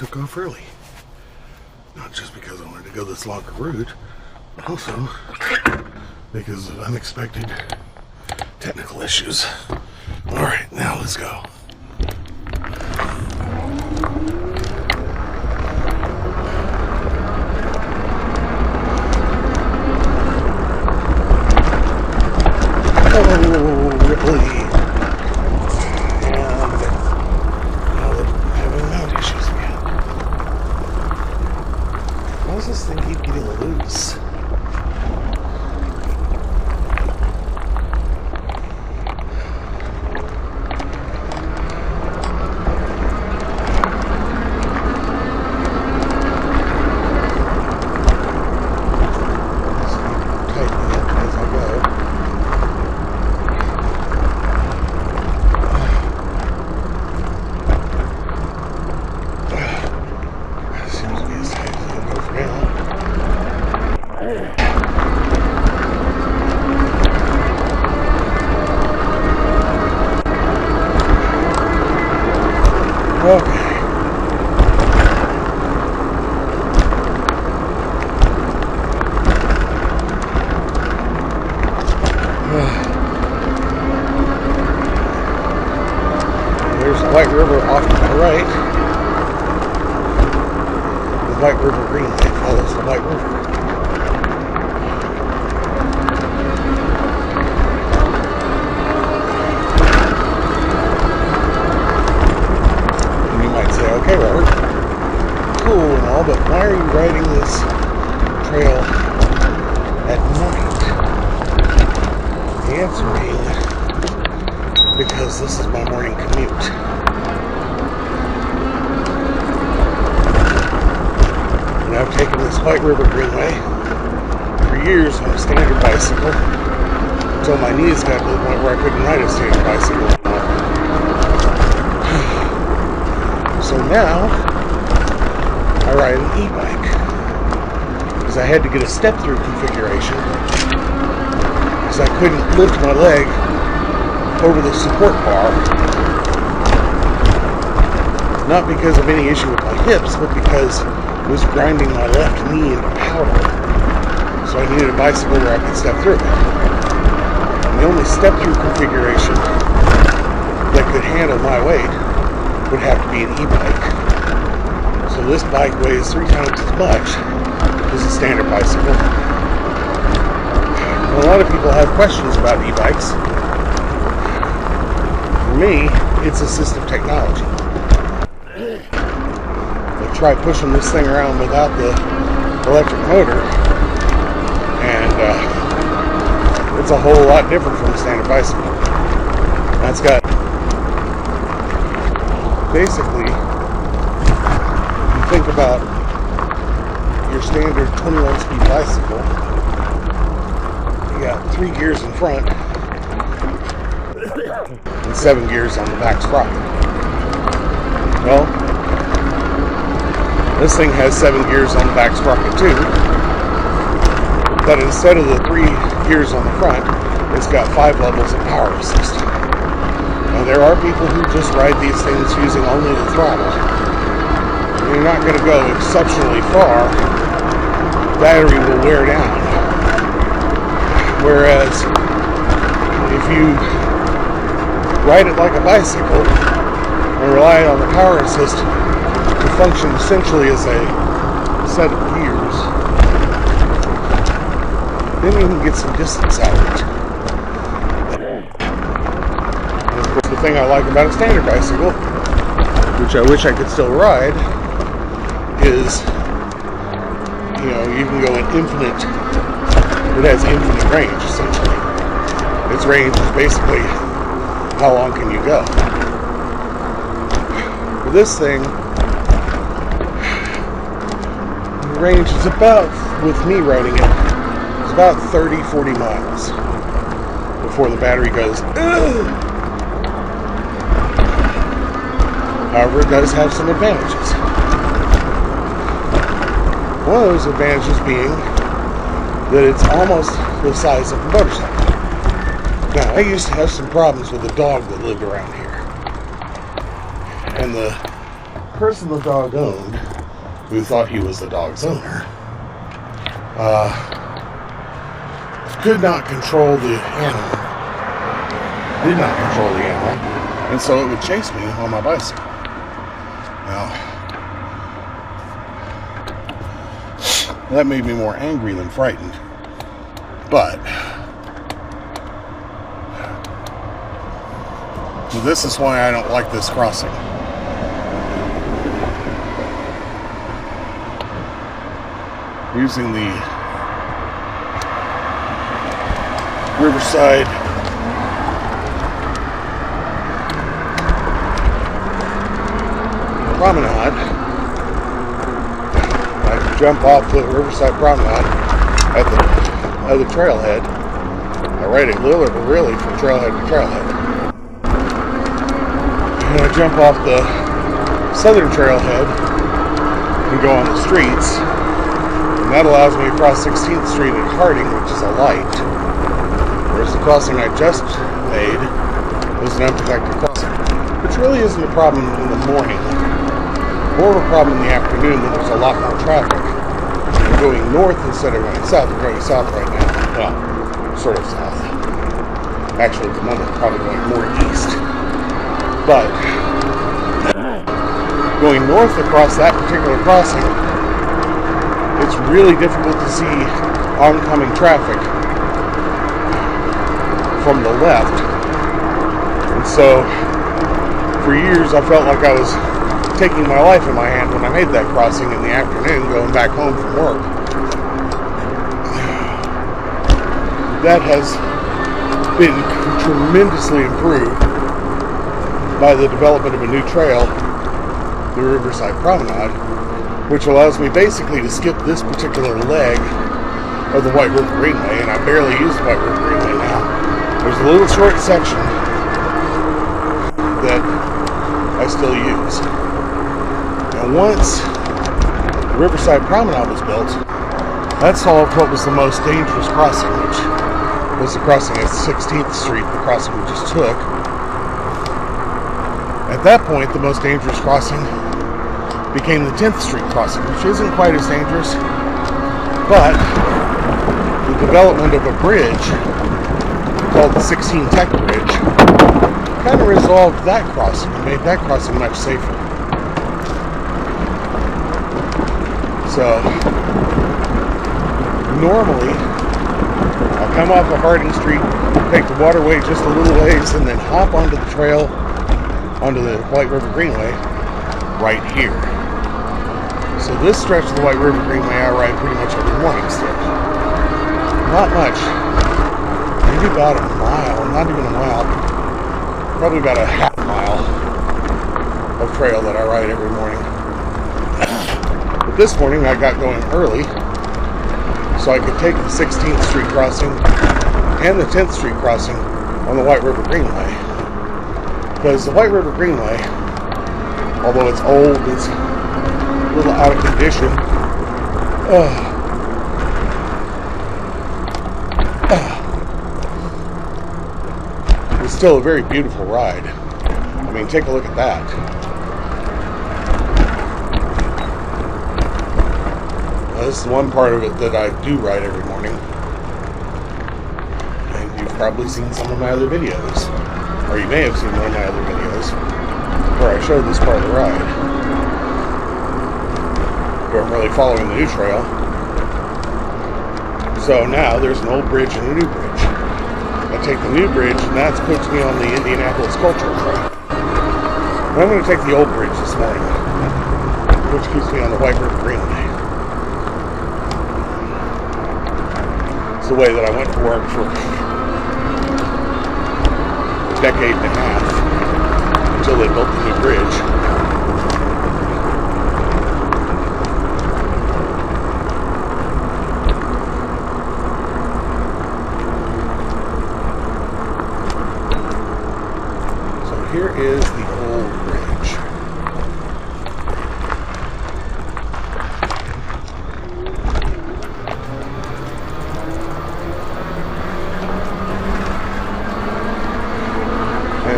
took off early. Not just because I wanted to go this longer route, but also because of unexpected technical issues. Alright, now let's go. Oh, Ripley. This thing keep getting loose. Tightening it as I go. Seems to be as tight as it'll go for now. Okay. There's the White River off to my right. The White River Greenway follows the White River. Okay, Robert, cool and all, but why are you riding this trail at night? The answer being, because this is my morning commute. And I've taken this White River Greenway for years on a standard bicycle until my knees got to the point where I couldn't ride a standard bicycle anymore. So now, I ride an e-bike, because I had to get a step-through configuration, because I couldn't lift my leg over the support bar, not because of any issue with my hips, but because it was grinding my left knee into powder, so I needed a bicycle where I could step through it. And the only step-through configuration that could handle my weight would have to be an e-bike. So this bike weighs 3 times as much as a standard bicycle. And a lot of people have questions about e-bikes. For me, it's assistive technology. I tried pushing this thing around without the electric motor, and it's a whole lot different from a standard bicycle. That's got basically, you think about your standard 21-speed bicycle, you got 3 gears in front and 7 gears on the back sprocket. Well, this thing has 7 gears on the back sprocket too, but instead of the 3 gears on the front, it's got 5 levels of power assist. Now, there are people who just ride these things using only the throttle. You're not going to go exceptionally far. Battery will wear down. Whereas, if you ride it like a bicycle and rely on the power assist to function essentially as a set of gears, then you can get some distance out of it. The thing I like about a standard bicycle, which I wish I could still ride, is, you can go in infinite, it has infinite range, essentially. Its range is basically, how long can you go? For this thing, the range is about, with me riding it, it's about 30-40 miles before the battery goes, ugh! However, it does have some advantages. One of those advantages being that it's almost the size of a motorcycle. Now, I used to have some problems with a dog that lived around here. And the person the dog owned, who thought he was the dog's owner, could not control the animal. Did not control the animal. And so it would chase me on my bicycle. Now, that made me more angry than frightened. But this is why I don't like this crossing. Using the Riverside Promenade. I can jump off the Riverside Promenade at the other trailhead. I ride it literally from trailhead to trailhead. And I jump off the southern trailhead and go on the streets. And that allows me to cross 16th Street at Harding, which is a light. Whereas the crossing I just made was an unprotected crossing. Which really isn't a problem in the morning. More of a problem in the afternoon when there's a lot more traffic. I'm going north instead of going south. We're going south right now. Well, sort of south. Actually, at the moment, probably going more east. But going north across that particular crossing, it's really difficult to see oncoming traffic from the left. And so, for years, I felt like I was taking my life in my hand when I made that crossing in the afternoon, going back home from work. That has been tremendously improved by the development of a new trail, the Riverside Promenade, which allows me basically to skip this particular leg of the White River Greenway, and I barely use the White River Greenway now. There's a little short section that I still use. And once the Riverside Promenade was built, that solved what was the most dangerous crossing, which was the crossing at 16th Street, the crossing we just took. At that point, the most dangerous crossing became the 10th Street crossing, which isn't quite as dangerous, but the development of a bridge called the 16 Tech Bridge kind of resolved that crossing and made that crossing much safer. So, normally, I come off of Harding Street, take the waterway just a little ways, and then hop onto the trail, onto the White River Greenway, right here. So this stretch of the White River Greenway I ride pretty much every morning still. Not much. Maybe about a mile, not even a mile. Probably about a half mile of trail that I ride every morning. But this morning I got going early so I could take the 16th Street crossing and the 10th Street crossing on the White River Greenway. Because the White River Greenway, although it's old, it's a little out of condition, it's still a very beautiful ride. I mean, take a look at that. Now, this is one part of it that I do ride every morning. And you've probably seen some of my other videos. Or you may have seen one of my other videos where I showed this part of the ride. Where I'm really following the new trail. So now there's an old bridge and a new bridge. I take the new bridge and that puts me on the Indianapolis Cultural Trail. And I'm going to take the old bridge this morning, which keeps me on the White River Greenway. It's the way that I went to work for decade and a half until they built the new bridge. So here is the old bridge.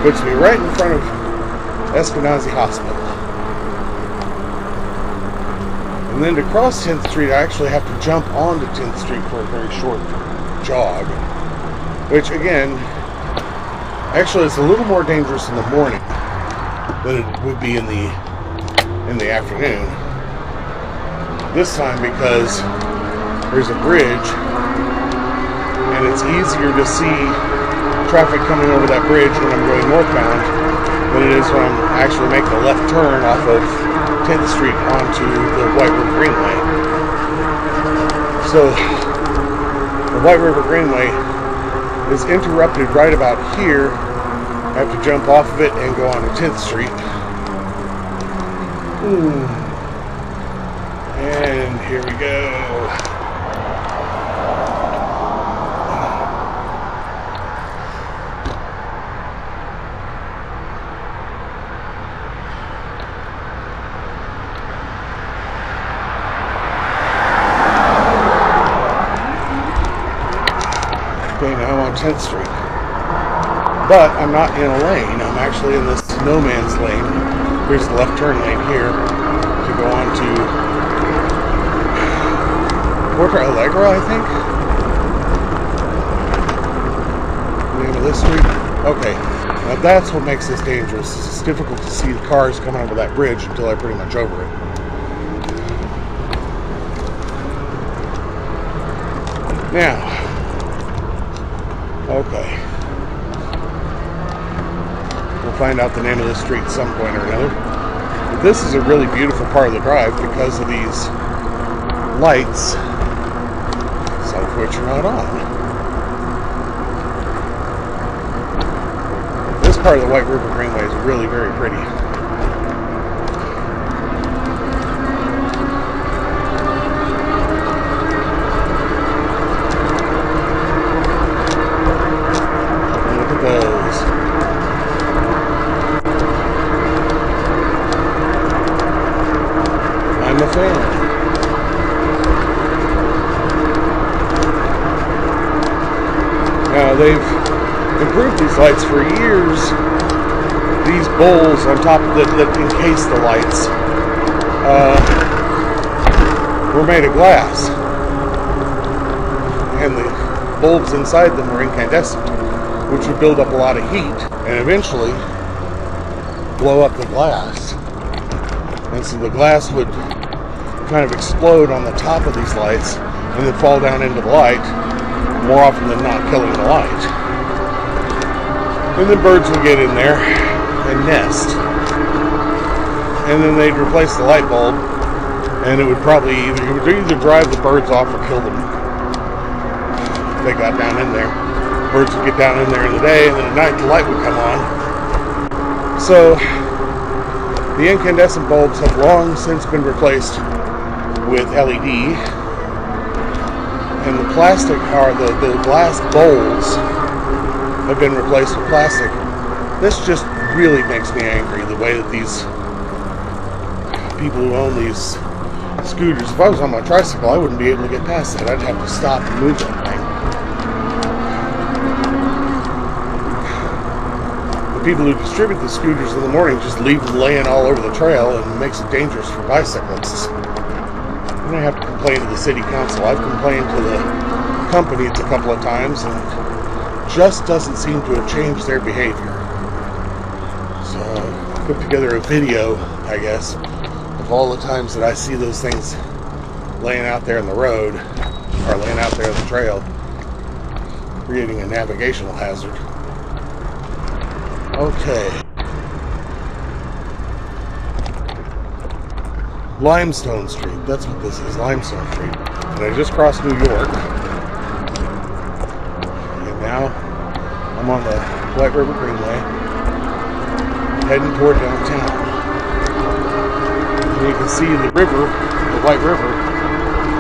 Puts me right in front of Eskenazi Hospital. And then to cross 10th Street, I actually have to jump onto 10th Street for a very short jog. Which, again, actually it's a little more dangerous in the morning than it would be in the afternoon. This time because there's a bridge, and it's easier to see traffic coming over that bridge when I'm going northbound than it is when I'm actually making a left turn off of 10th Street onto the River Greenway. So the River Greenway is interrupted right about here. I have to jump off of it and go onto 10th Street. And here we go. Okay, now I'm on 10th Street. But I'm not in a lane. I'm actually in this no man's lane. Here's the left turn lane here to go on to Porta Allegra, I think. The name of this street. Okay, now that's what makes this dangerous. It's difficult to see the cars coming over that bridge until they're pretty much over it. Now, okay. We'll find out the name of this street at some point or another. But this is a really beautiful part of the drive because of these lights, some of which are not on. This part of the River Greenway is really very pretty. Look at those. I'm a fan. Now they've improved these lights for years. These bowls on top of that encase the lights were made of glass, and the bulbs inside them were incandescent, which would build up a lot of heat and eventually blow up the glass. And so the glass would kind of explode on the top of these lights and then fall down into the light, more often than not killing the light. And then birds would get in there and nest. And then they'd replace the light bulb, and it would probably either drive the birds off or kill them. If they got down in there. Birds would get down in there in the day, and then at night the light would come on. So the incandescent bulbs have long since been replaced with LED, and the plastic, or the glass bowls have been replaced with plastic. This just really makes me angry, the way that these people who own these scooters, if I was on my tricycle, I wouldn't be able to get past that. I'd have to stop and move that thing. The people who distribute the scooters in the morning just leave them laying all over the trail, and it makes it dangerous for bicyclists. I'm going to have to complain to the city council. I've complained to the companies a couple of times, and it just doesn't seem to have changed their behavior. So I put together a video, I guess, of all the times that I see those things laying out there in the road, or laying out there on the trail, creating a navigational hazard. Okay. Limestone Street, that's what this is, Limestone Street. And I just crossed New York. And now I'm on the River Greenway, heading toward downtown. And you can see the river, the White River,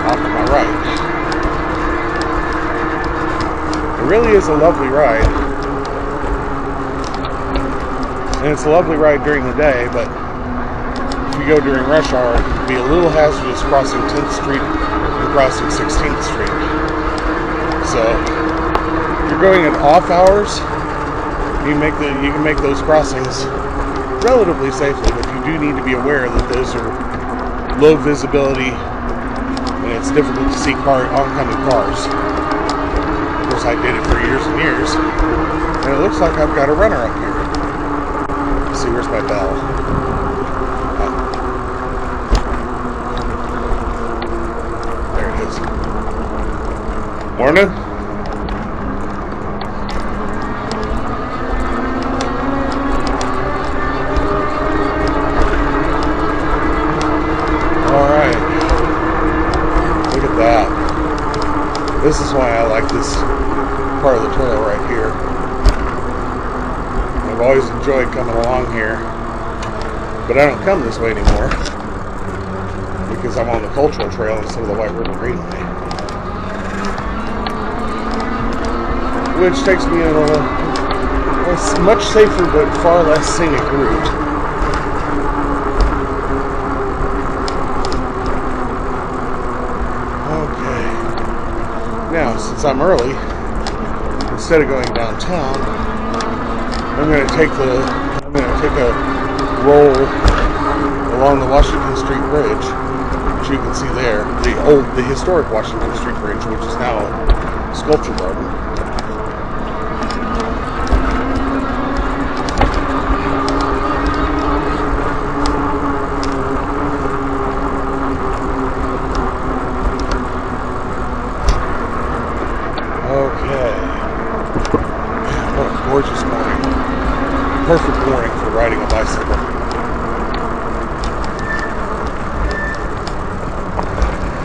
off to my right. It really is a lovely ride. And it's a lovely ride during the day, but if you go during rush hour, it can be a little hazardous crossing 10th Street and crossing 16th Street. So, if you're going at off hours, you can make those crossings relatively safely, but you do need to be aware that those are low visibility, and it's difficult to see oncoming cars. Of course, I did it for years and years, and it looks like I've got a runner up here. Let's see, where's my bell? There it is. Morning. This is why I like this part of the trail right here. I've always enjoyed coming along here, but I don't come this way anymore because I'm on the cultural trail instead of the White River Greenway, which takes me on a much safer but far less scenic route. Now, since I'm early, instead of going downtown, I'm going to take a roll along the Washington Street Bridge, which you can see there, the historic Washington Street Bridge, which is now a sculpture garden. Gorgeous morning. Perfect morning for riding a bicycle.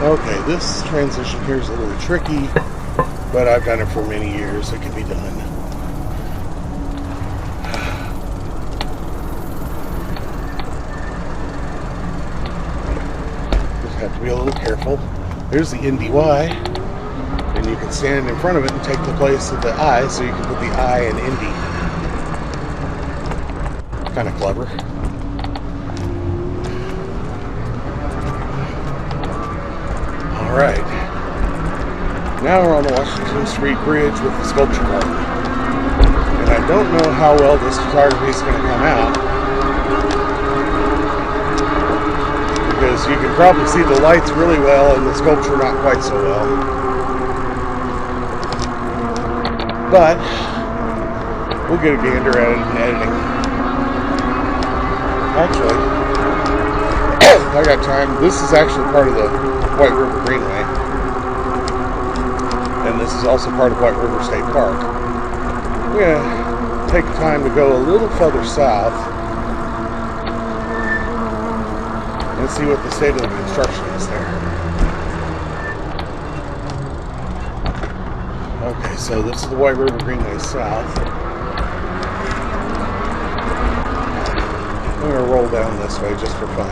Okay, this transition here is a little tricky, but I've done it for many years. It can be done. Just have to be a little careful. There's the NDY. And you can stand in front of it and take the place of the I, so you can put the I in Indy. Kind of clever. Alright. Now we're on the Washington Street Bridge with the sculpture garden. And I don't know how well this photography is going to come out, because you can probably see the lights really well and the sculpture not quite so well. But we'll get a gander at it in editing. Actually, I got time. This is actually part of the White River Greenway. And this is also part of White River State Park. I'm going to take time to go a little further south and see what the state of the construction is there. Okay, so this is the White River Greenway south. I'm going to roll down this way just for fun.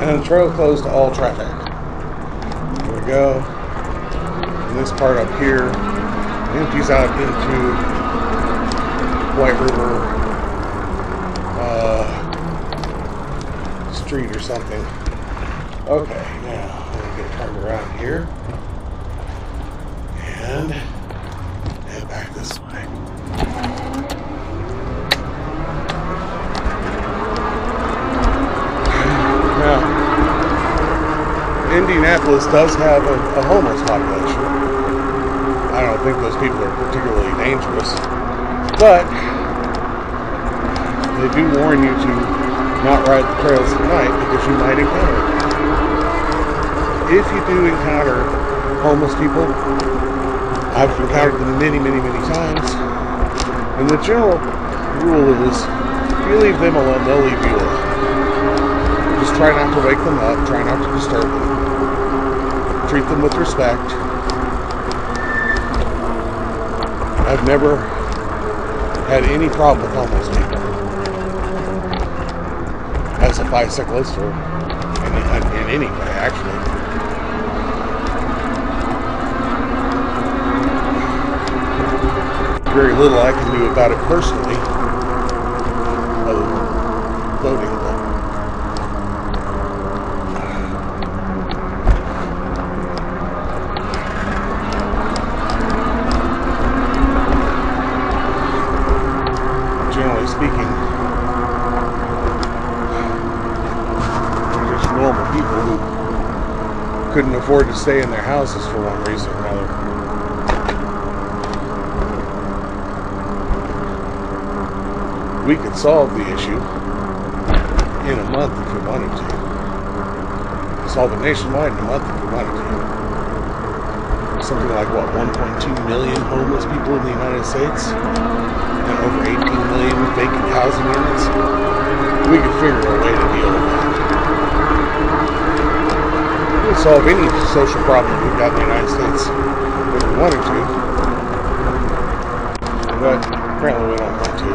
And the trail closed to all traffic. Here we go. And this part up here empties out into White River Street or something. Okay, now I'm going to get turned around here and head back this way. Now, Indianapolis does have a homeless population. I don't think those people are particularly dangerous, but they do warn you to not ride the trails at night because you might encounter them. If you do encounter homeless people, I've encountered them many, many, many times, and the general rule is if you leave them alone, they'll leave you alone. Just try not to wake them up, try not to disturb them. Treat them with respect. I've never had any problem with homeless people. as a bicyclist or in any way, actually. Very little I can do about it personally, other than voting. Generally speaking, they're just normal people who couldn't afford to stay in their houses for one reason or another. We could solve the issue in a month if we wanted to. Solve it nationwide in a month if we wanted to. Something like, what, 1.2 million homeless people in the United States? And over 18 million vacant housing units? We could figure a way to deal with that. We could solve any social problem we've got in the United States if we wanted to. But apparently we don't want to.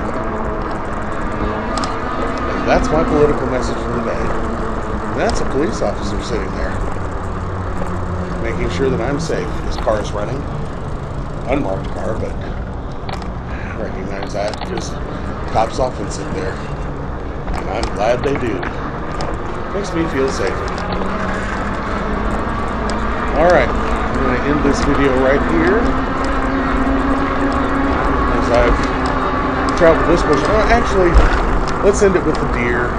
That's my political message for the day. And that's a police officer sitting there, making sure that I'm safe. His car is running. Unmarked car, but I recognize that because cops often sit there. And I'm glad they do. Makes me feel safer. Alright, I'm going to end this video right here. As I've traveled this much. Actually, let's end it with the deer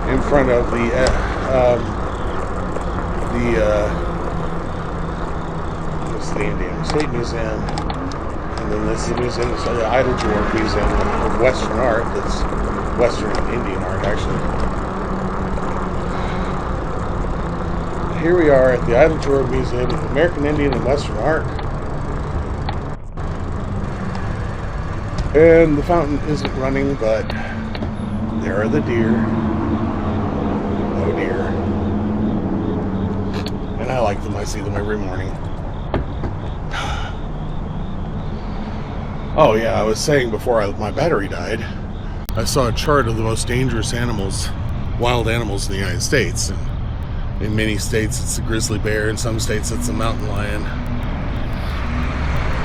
in front of the Indiana State Museum, and then this is the museum, so the Aventon Museum of Western art. That's Western and Indian art, actually. Here we are at the Aventon Museum of American Indian and Western art. And the fountain isn't running, but there are the deer. Oh dear. And I like them. I see them every morning. Oh yeah, I was saying before my battery died, I saw a chart of the most dangerous animals, wild animals in the United States. And in many states it's the grizzly bear, in some states it's the mountain lion.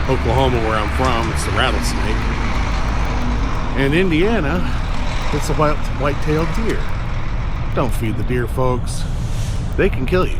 Oklahoma, where I'm from, it's the rattlesnake. And Indiana, it's a white-tailed deer. Don't feed the deer, folks. They can kill you.